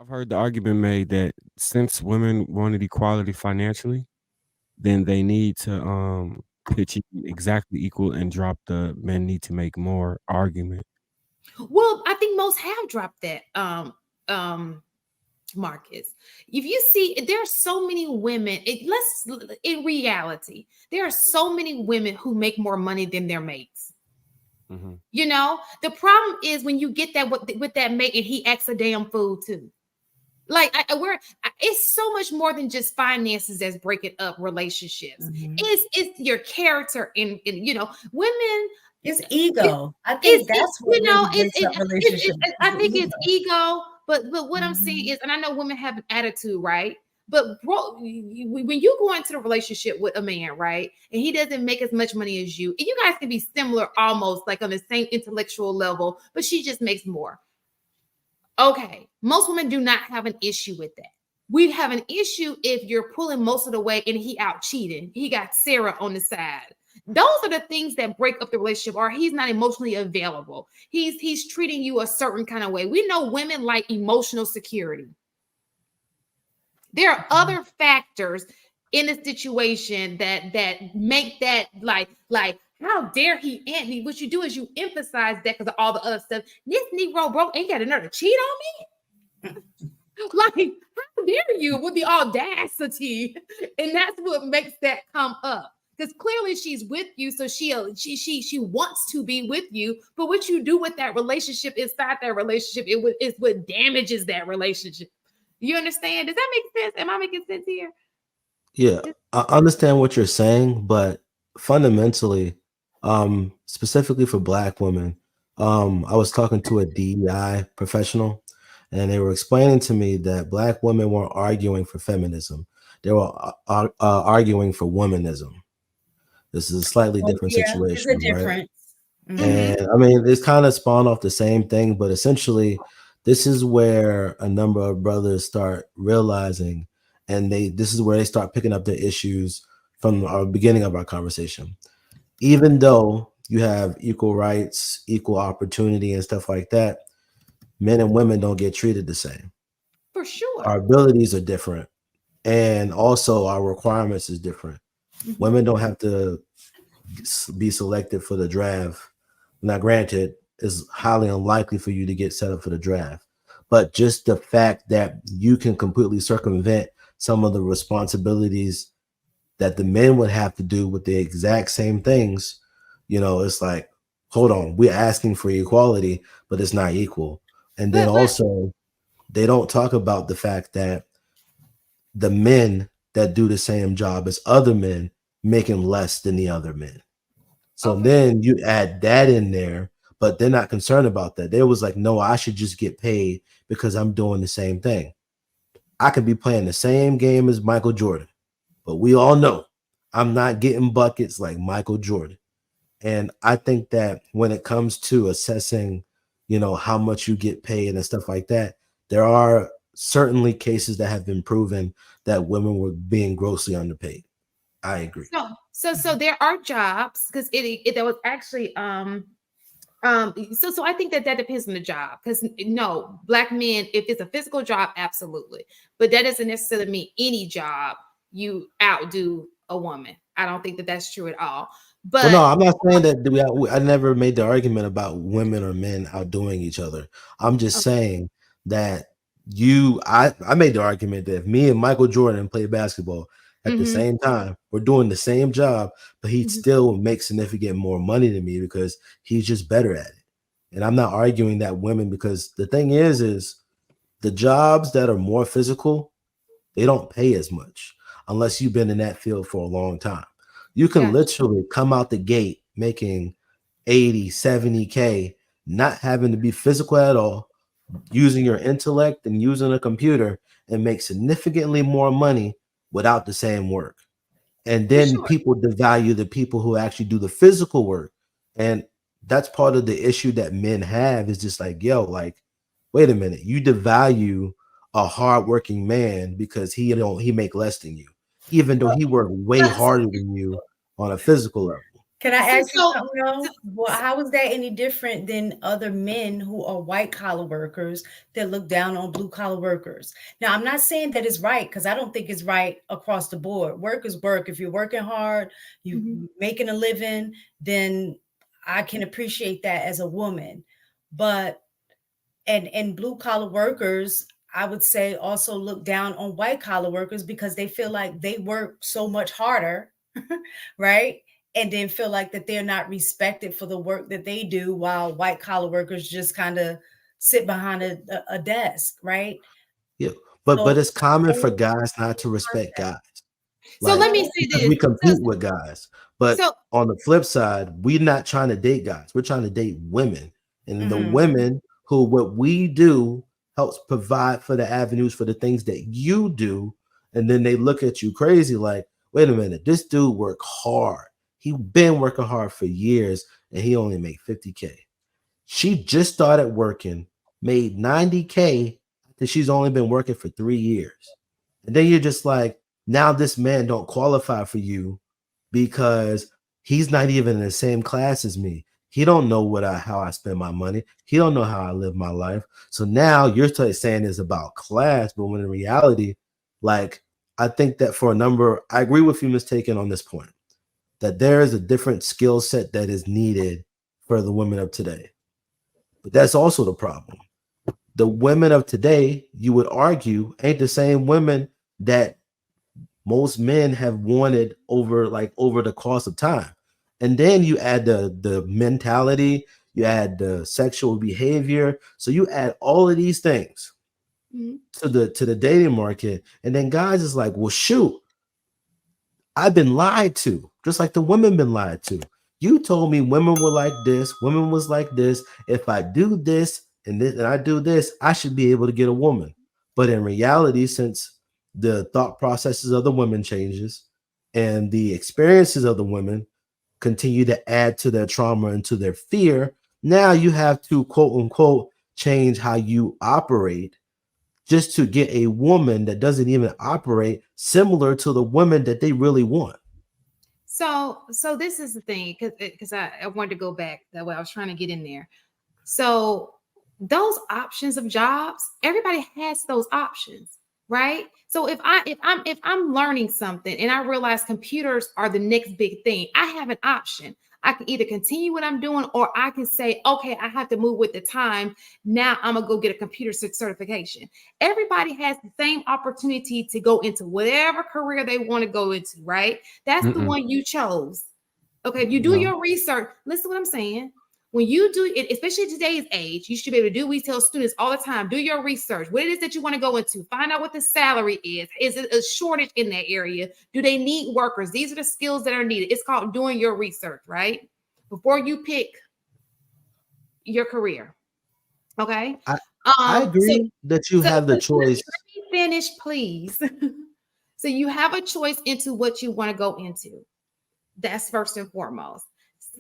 I've heard the argument made that since women wanted equality financially, then they need to pitch it exactly equal and drop the men need to make more argument. Well, I think most have dropped that. Um, Marcus, if you see, there are so many women. In reality, there are so many women who make more money than their mates. Hmm. You know, the problem is when you get that with that mate and he acts a damn fool too. Like it's so much more than just finances that's breaking up relationships. Mhm. It's your character and women. It's ego. I think It's that's what really breaks up relationships. I Is the think it's ego. ego, but what I'm saying Mhm. is, and I know women have an attitude, right? But bro, when you go into a relationship with a man, right, and he doesn't make as much money as you, and you guys can be similar, almost like on the same intellectual level, but she just makes more. Okay, most women do not have an issue with that. We have an issue if you're pulling most of the way and he out cheating. He got Sarah on the side. Those are the things that break up the relationship, or he's not emotionally available. He's treating you a certain kind of way. We know women like emotional security. There are other factors in the situation that make that like how dare he and me. What you do is you emphasize that because of all the other stuff. This Negro broke ain't got another cheat on me. Like, how dare you with the audacity? And that's what makes that come up. Because clearly she's with you, so she wants to be with you. But what you do with that relationship inside that relationship, is what damages that relationship. You understand? Does that make sense? Am I making sense here? Yeah, I understand what you're saying, but fundamentally, specifically for Black women, I was talking to a DEI professional, and they were explaining to me that Black women weren't arguing for feminism; they were arguing for womanism. This is a slightly Well, different yeah, there's a situation, right? difference. Mhm. Mm-hmm. And I mean, it's kind of spawned off the same thing, but essentially, this is where a number of brothers start realizing, and this is where they start picking up the issues from our beginning of our conversation. Even though you have equal rights, equal opportunity, and stuff like that, men and women don't get treated the same. For sure. Our abilities are different, and also our requirements is different. Mm-hmm. Women don't have to be selected for the draft. Now, granted, it's highly unlikely for you to get set up for the draft, but just the fact that you can completely circumvent some of the responsibilities that the men would have to do with the exact same things, it's like, hold on, we're asking for equality, but it's not equal. And then But also, they don't talk about the fact that the men that do the same job as other men making less than the other men. So oh, for sure. then you add that in there, but they're not concerned about that. They was like, no, I should just get paid because I'm doing the same thing. I could be playing the same game as Michael Jordan, but we all know I'm not getting buckets like Michael Jordan. And I think that when it comes to assessing, how much you get paid and stuff like that, there are certainly cases that have been proven that women were being grossly underpaid. I agree. So there are jobs because it that was actually so I think that depends on the job because no Black men, if it's a physical job, absolutely, but that doesn't necessarily mean any job you outdo a woman. I don't think that that's true at all. Well, no, But I'm not saying that I never made the argument about women or men outdoing each other. I'm just okay. saying that I made the argument that if me and Michael Jordan play basketball at the Mm-hmm, same time, we're doing the same job, but he'd mm-hmm. still make significant more money than me because he's just better at it. And I'm not arguing that women, because the thing is the jobs that are more physical, they don't pay as much unless you've been in that field for a long time. You can Gotcha. literally come out the gate making 80, 70K, not having to be physical at all, using your intellect and using a computer, and make significantly more money without the same work. And For then sure. people devalue the people who actually do the physical work. And that's part of the issue that men have, is just like, yo, like, wait a minute, you devalue a hardworking man because he make less than you, even though he worked way So, harder than you on a physical level. Can I ask you So, something else? Well, so how is that any different than other men who are white collar workers that look down on blue collar workers? Now, I'm not saying that it's right because I don't think it's right across the board. Work is work. If you're working hard, you mhm. making a living, then I can appreciate that as a woman. But and blue collar workers, I would say, also look down on white collar workers because they feel like they work so much harder, right? And then feel like that they're not respected for the work that they do, while white collar workers just kind of sit behind a desk, right? Yeah, but So it's common for whole guys not to respect concept, guys. so let Like, me whole say because this. we So, compete with guys. But so on the flip side, we're not trying to date guys. We're trying to date women. And the mhm. women who what we do helps provide for the avenues for the things that you do. And then they look at you crazy like, wait a minute, this dude worked hard. He been working hard for years and he only made 50K. She just started working, made 90K that she's only been working for 3 years. And then you're just like, now this man don't qualify for you because he's not even in the same class as me. He don't know how I spend my money. He don't know how I live my life. So now you're saying it's about class, but when in reality, like I think that I agree with you, mistaken on this point, that there is a different skill set that is needed for the women of today. But that's also the problem. The women of today, you would argue, ain't the same women that most men have wanted over the course of time. And then you add the mentality, you add the sexual behavior. So you add all of these things mhm. to the dating market. And then guys is like, well, shoot, I've been lied to, just like the women been lied to. You told me women were like this, women was like this. If I do this and I do this, I should be able to get a woman. But in reality, since the thought processes of the women changes and the experiences of the women continue to add to their trauma and to their fear, now you have to quote unquote change how you operate just to get a woman that doesn't even operate similar to the women that they really want. So this is the thing, because I wanted to go back that way. I was trying to get in there. So those options of jobs, everybody has those options, right? So if I'm learning something and I realize computers are the next big thing, I have an option. I can either continue what I'm doing, or I can say, okay, I have to move with the time. Now I'm gonna go get a computer certification. Everybody has the same opportunity to go into whatever career they want to go into, right? That's the Mm-mm. one you chose. Okay, if you do No. your research, listen to what I'm saying. When you do it, especially today's age, you should be able to do. We tell students all the time: do your research. What it is that you want to go into, find out what the salary is. Is it a shortage in that area? Do they need workers? These are the skills that are needed. It's called doing your research, right? Before you pick your career. Okay. I, I Um. So, agree that you so have the let choice. me finish, please. So you have a choice into what you want to go into. That's first and foremost.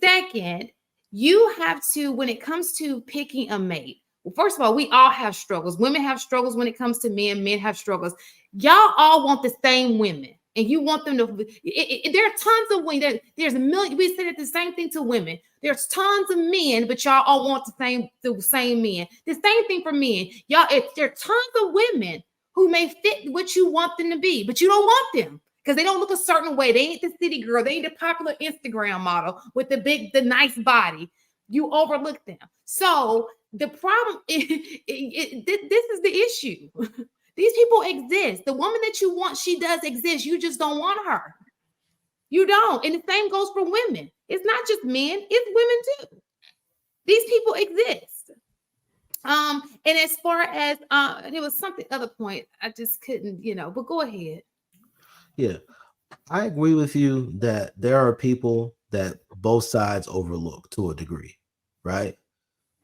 Second, you have to, when it comes to picking a mate, well, first of all, we all have struggles. Women have struggles when it comes to men have struggles. Y'all all want the same women. And you want them to, there are tons of women. There's a million. We said the same thing to women. There's tons of men, but y'all all want the same men. The same thing for men. Y'all, there are tons of women who may fit what you want them to be, but you don't want them because they don't look a certain way. They ain't the city girl. They ain't the popular Instagram model with the nice body. You overlook them. So the problem is, this is the issue. These people exist. The woman that you want, she does exist. You just don't want her. You don't. And the same goes for women. It's not just men, it's women too. These people exist. And as far as there was something other point, I just couldn't, but go ahead. Yeah, I agree with you that there are people that both sides overlook to a degree, right?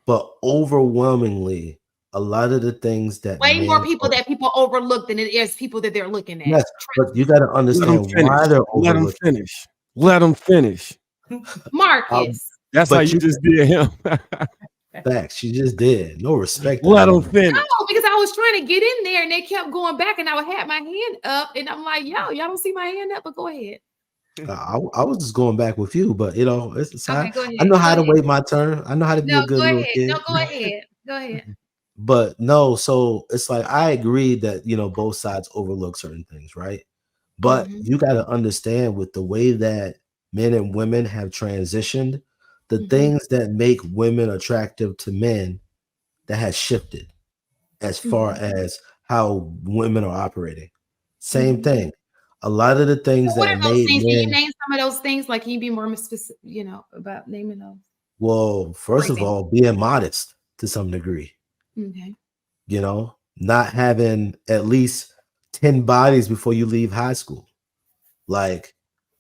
But overwhelmingly, a lot of the things that Way more men people that people overlook than it is people that they're looking at. yes, but you got to Let them understand why finish. they're Let them overlooking. finish. Let them finish. Um, Marcus. That's how but you you just did him. facts, she just did. No respect at Let them all. finish. No, because I was trying to get in there and they kept going back and I had my hand up and I'm like, y'all don't see my hand up, but go ahead. I was just going back with you, but it's Okay, I, go I ahead. know Go how to ahead. wait my turn. I know how to be No, a good go little ahead. No, kid. go ahead. Go ahead. But no, so it's like I agree that both sides overlook certain things, right? But Mhm, you got to understand with the way that men and women have transitioned, the mhm, things that make women attractive to men that has shifted as far mhm, as how women are operating. Same mhm. thing. A lot of the So things what that are those made things? Can you men, name some of those things? Like, can you be more specific, about naming those? well, For first of example. all, being modest to some degree, Okay. not having at least 10 bodies before you leave high school. Like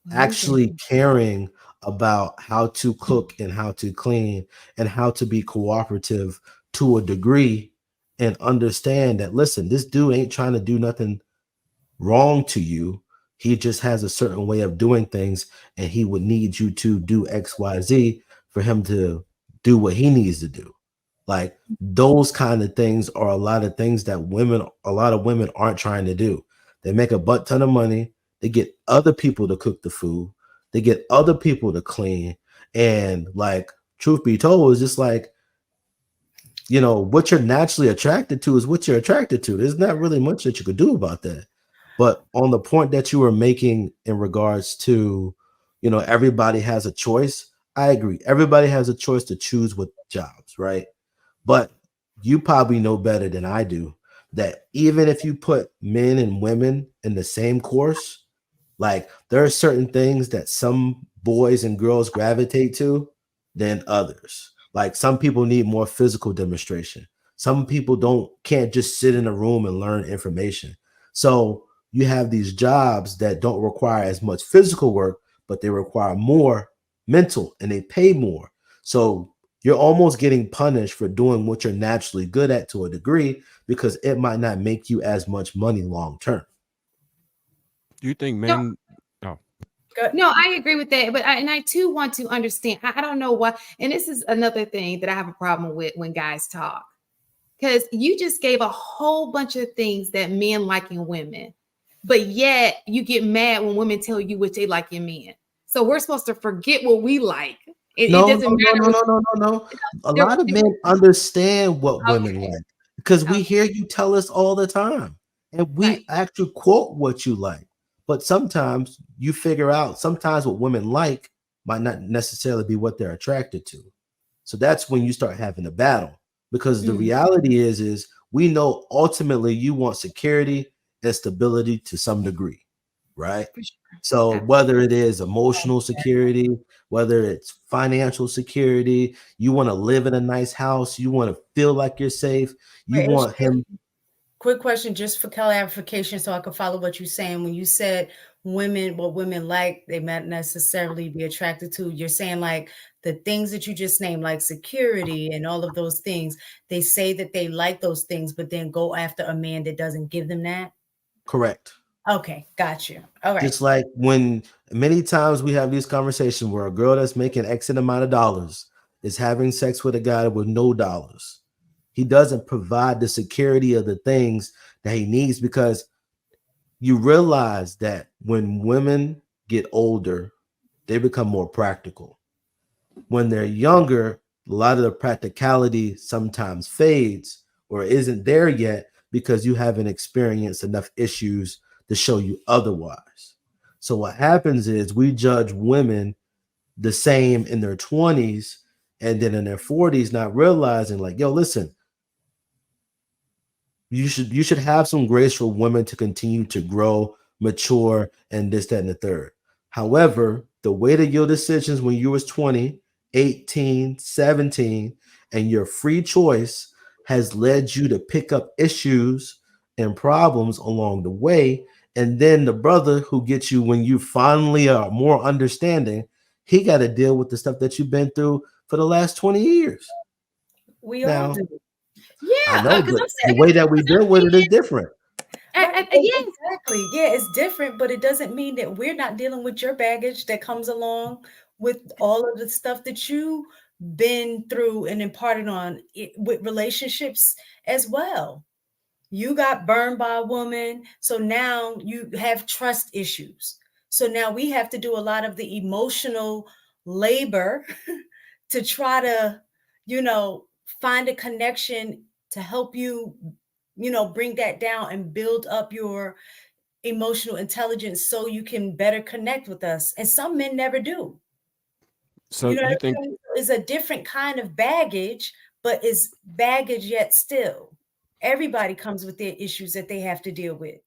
Well, actually listen. caring about how to cook and how to clean and how to be cooperative to a degree and understand that listen, this dude ain't trying to do nothing wrong to you. He just has a certain way of doing things and he would need you to do XYZ for him to do what he needs to do. Like those kind of things are a lot of things that a lot of women aren't trying to do. They make a butt ton of money. They get other people to cook the food. They get other people to clean. And like, truth be told, it's just like, what you're naturally attracted to is what you're attracted to. There's not really much that you could do about that. But on the point that you were making in regards to, everybody has a choice. I agree. Everybody has a choice to choose what jobs, right? But you probably know better than I do that even if you put men and women in the same course, like there are certain things that some boys and girls gravitate to than others. Like some people need more physical demonstration. Some people can't just sit in a room and learn information. So you have these jobs that don't require as much physical work, but they require more mental and they pay more. So you're almost getting punished for doing what you're naturally good at to a degree because it might not make you as much money long term. Do you think No, men? Oh, Go- no, I agree with that. But I too want to understand. I don't know why. And this is another thing that I have a problem with when guys talk. Because you just gave a whole bunch of things that men like in women, but yet you get mad when women tell you what they like in men. So we're supposed to forget what we like. It No, doesn't no, no, matter no, what no, no, no, no. A they're, lot of they're- men understand what women okay, like because we okay, hear you tell us all the time, and right. we actually quote what you like. But sometimes you figure out sometimes what women like might not necessarily be what they're attracted to. So that's when you start having a battle because the Mm, reality is we know ultimately you want security and stability to some degree, right? for sure. So whether it is emotional security, whether it's financial security, you want to live in a nice house, you want to feel like you're safe, you Wait, want him. quick question just for clarification so I can follow what you're saying. When you said what women like, they might necessarily be attracted to, you're saying like the things that you just named, like security and all of those things, they say that they like those things, but then go after a man that doesn't give them that? Correct. Okay, got you. All right. Just like when many times we have these conversations where a girl that's making X amount of dollars is having sex with a guy with no dollars. He doesn't provide the security of the things that he needs because you realize that when women get older, they become more practical. When they're younger, a lot of the practicality sometimes fades or isn't there yet because you haven't experienced enough issues to show you otherwise. So what happens is we judge women the same in their 20s and then in their 40s, not realizing like, yo, listen, you should have some grace for women to continue to grow, mature, and this, that, and the third. However, the weight of your decisions when you was 20, 18, 17, and your free choice has led you to pick up issues and problems along the way. And then the brother who gets you when you finally are more understanding, he got to deal with the stuff that you've been through for the last 20 years. We all Now, do. I Yeah, know, because but I'm the saying, way that we because I'm deal with it is thinking, different. Right. yes, Exactly. Yeah, it's different, but it doesn't mean that we're not dealing with your baggage that comes along with all of the stuff that you been through and imparted on it with relationships as well. You got burned by a woman, so now you have trust issues. So now we have to do a lot of the emotional labor to try to, find a connection to help you, bring that down and build up your emotional intelligence so you can better connect with us. And some men never do. So You know you what think I'm saying? It's a different kind of baggage, but it's baggage yet still. Everybody comes with their issues that they have to deal with.